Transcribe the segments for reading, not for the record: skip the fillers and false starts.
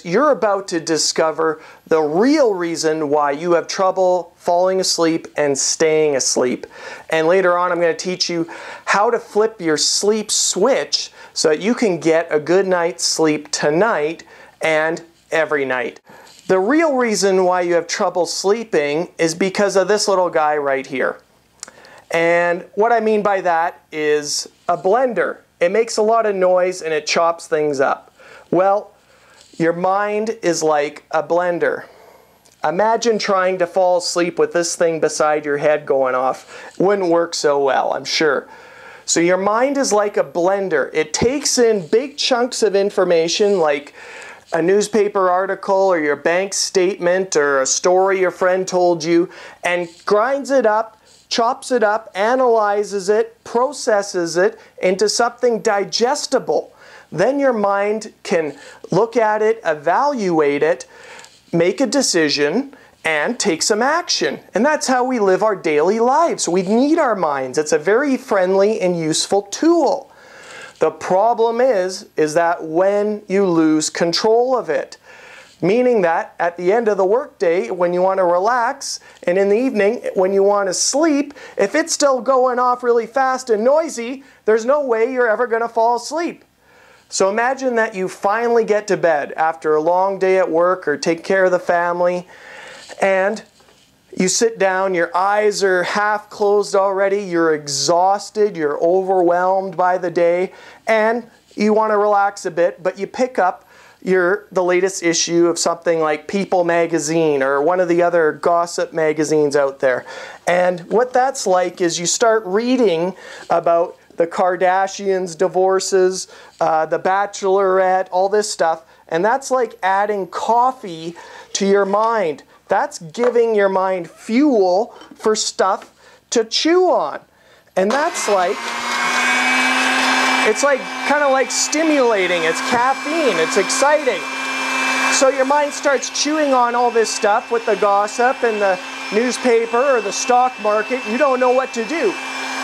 you're about to discover the real reason why you have trouble falling asleep and staying asleep. And later on, I'm going to teach you how to flip your sleep switch so that you can get a good night's sleep tonight and every night. The real reason why you have trouble sleeping is because of this little guy right here. And what I mean by that is a blender. It makes a lot of noise and it chops things up. Well, your mind is like a blender. Imagine trying to fall asleep with this thing beside your head going off. It wouldn't work so well, I'm sure. So your mind is like a blender. It takes in big chunks of information like a newspaper article or your bank statement or a story your friend told you and grinds it up, chops it up, analyzes it, processes it into something digestible. Then your mind can look at it, evaluate it, make a decision, and take some action. And that's how we live our daily lives. We need our minds. It's a very friendly and useful tool. The problem is that when you lose control of it, meaning that at the end of the workday, when you want to relax, and in the evening, when you want to sleep, if it's still going off really fast and noisy, there's no way you're ever going to fall asleep. So imagine that you finally get to bed after a long day at work or take care of the family, and you sit down, your eyes are half closed already, you're exhausted, you're overwhelmed by the day, and you want to relax a bit, but you pick up the latest issue of something like People magazine or one of the other gossip magazines out there. And what that's like is you start reading about the Kardashians' divorces, the Bachelorette, all this stuff, and that's like adding coffee to your mind. That's giving your mind fuel for stuff to chew on. And that's like, it's like kind of like stimulating. It's caffeine. It's exciting. So your mind starts chewing on all this stuff with the gossip and the newspaper or the stock market. You don't know what to do.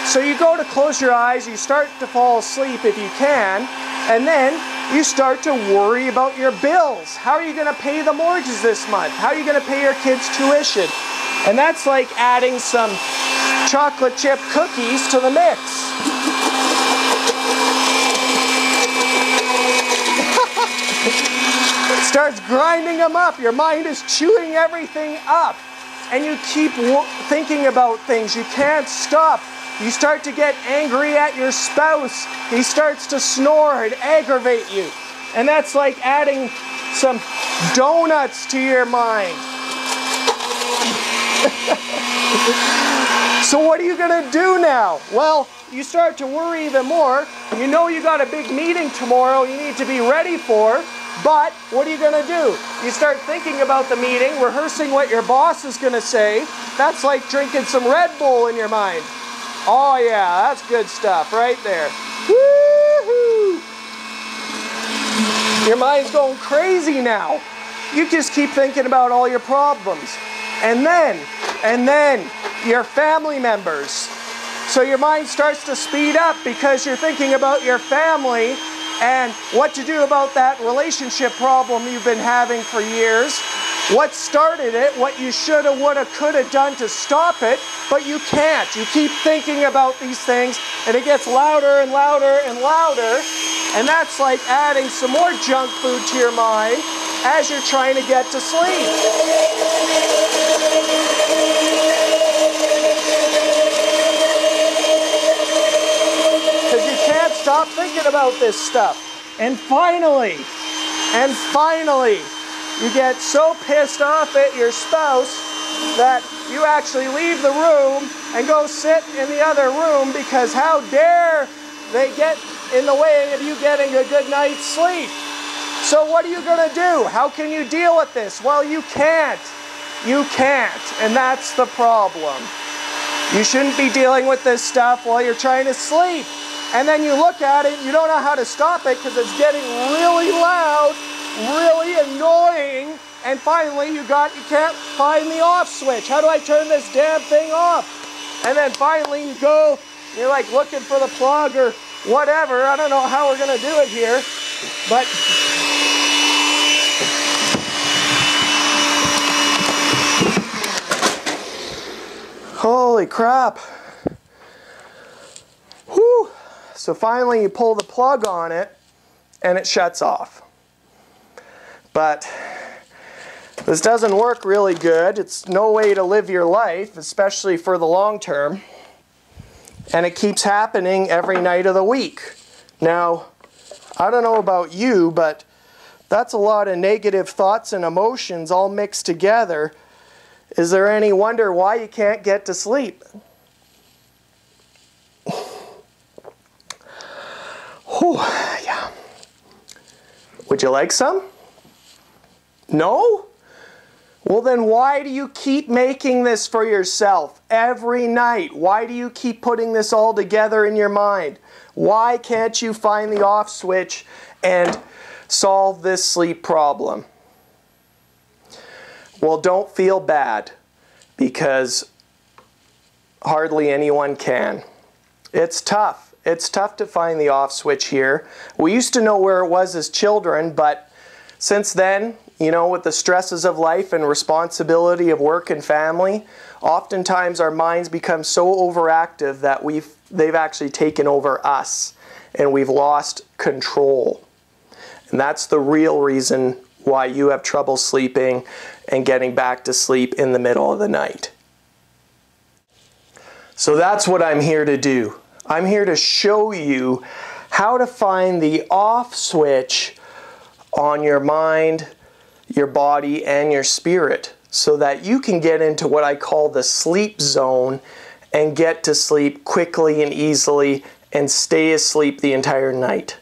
So you go to close your eyes, you start to fall asleep if you can, and then you start to worry about your bills. How are you going to pay the mortgage this month? How are you going to pay your kids' tuition? And that's like adding some chocolate chip cookies to the mix. It starts grinding them up. Your mind is chewing everything up. And you keep thinking about things. You can't stop. You start to get angry at your spouse. He starts to snore and aggravate you. And that's like adding some donuts to your mind. So what are you going to do now? Well, you start to worry even more. You know you got a big meeting tomorrow you need to be ready for. But what are you going to do? You start thinking about the meeting, rehearsing what your boss is going to say. That's like drinking some Red Bull in your mind. Oh yeah, that's good stuff right there. Woo-hoo! Your mind's going crazy now. You just keep thinking about all your problems. And then your family members. So your mind starts to speed up because you're thinking about your family and what to do about that relationship problem you've been having for years. What started it, what you shoulda, woulda, coulda done to stop it, but you can't. You keep thinking about these things, and it gets louder and louder and louder, and that's like adding some more junk food to your mind as you're trying to get to sleep. Because you can't stop thinking about this stuff. And finally, you get so pissed off at your spouse that you actually leave the room and go sit in the other room because how dare they get in the way of you getting a good night's sleep. So what are you going to do? How can you deal with this? Well, you can't. You can't. And that's the problem. You shouldn't be dealing with this stuff while you're trying to sleep. And then you look at it, you don't know how to stop it because it's getting really loud, really annoying, and finally you can't find the off switch. How do I turn this damn thing off? And then finally you go, you're like looking for the plug or whatever. I don't know how we're going to do it here, but Holy crap. Whew. So finally you pull the plug on it and it shuts off. But this doesn't work really good. It's no way to live your life, especially for the long term. And it keeps happening every night of the week. Now, I don't know about you, but that's a lot of negative thoughts and emotions all mixed together. Is there any wonder why you can't get to sleep? Whew, yeah. Would you like some? No? Well then why do you keep making this for yourself every night? Why do you keep putting this all together in your mind? Why can't you find the off switch and solve this sleep problem? Well, don't feel bad, because hardly anyone can. It's tough. It's tough to find the off switch here. We used to know where it was as children, but since then, you know, with the stresses of life and responsibility of work and family, oftentimes our minds become so overactive that they've actually taken over us and we've lost control. And that's the real reason why you have trouble sleeping and getting back to sleep in the middle of the night. So that's what I'm here to do. I'm here to show you how to find the off switch on your mind, your body, and your spirit, so that you can get into what I call the sleep zone and get to sleep quickly and easily and stay asleep the entire night.